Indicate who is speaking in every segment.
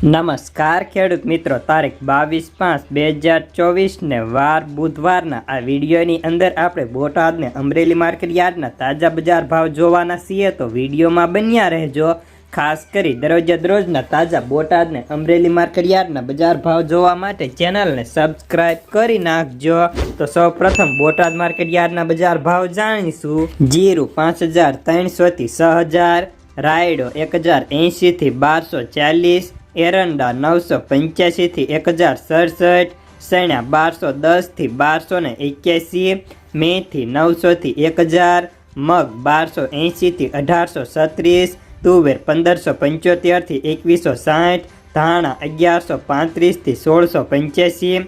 Speaker 1: નમસ્કાર ખેડૂત મિત્રો, તારીખ 22/5/2024 ને વાર બુધવારના આ વિડીયોની અંદર આપણે બોટાદ ને અમરેલી માર્કેટ યાર્ડના તાજા બજાર ભાવ જોવાના છીએ, તો વિડીયોમાં બન્યા રહેજો। ખાસ કરી દરરોજના તાજા બોટાદ ને અમરેલી માર્કેટ યાર્ડના બજાર ભાવ જોવા માટે ચેનલને સબસ્ક્રાઇબ કરી નાખજો। તો સૌપ્રથમ બોટાદ માર્કેટ યાર્ડના બજાર ભાવ જાણીશું। જીરું 5300 થી 6000, રાયડો 1080 થી 1240, एरंडा 985 થી 1067, सैणा 1210 થી 1281, मेथी 900 થી 1000, मग 1280 થી 1836, तुवेर 1575 થી 2160, धाणा 1135 થી 1685,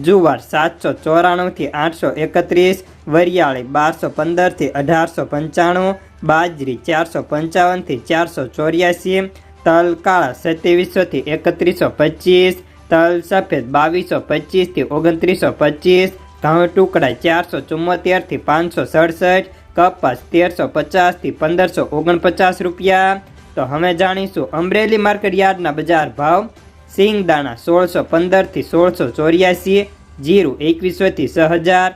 Speaker 1: जुवार 794 થી 831, वरियाળી 1215 થી 1895, बाजरी 455 થી 484, तल काला 2700 થી 3125, तल सफेद 2225 થી 2925, घઉં टुकड़ा 474 થી 567, कपास 1350 થી 1549 रुपया। तो हमें जाणीशुं अमरेली मार्केट यार्डना बजार भाव। सींगदाणा 1615 થી 1684, जीरु 2100 થી 6000,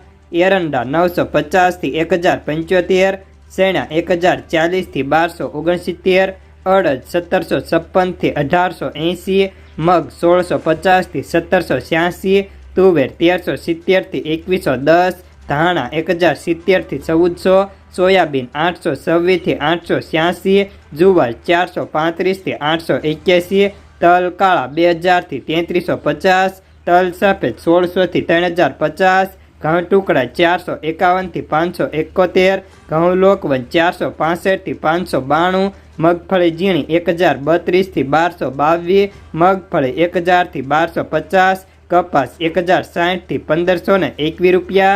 Speaker 1: एरंडा 950 થી 1075, सेणा 1040 થી 1269, अड़द 1756 થી 1880, मग 1650 થી 1786, तुवेर 1370 થી 2110, धाणा 1070 થી 1400, सोयाबीन 826 થી 886, जुवार 435 થી 881, तल काला 2000 થી 3350, तल सफेद 1600 થી 3050, घઉં टुकड़ा 451 થી 571, घઉં લોકવન 465 થી 592, मगफળી ઝીણી 1032 થી 1222, मगफળી 1000 થી 1250, कपास 1060 થી 1521 रुपया।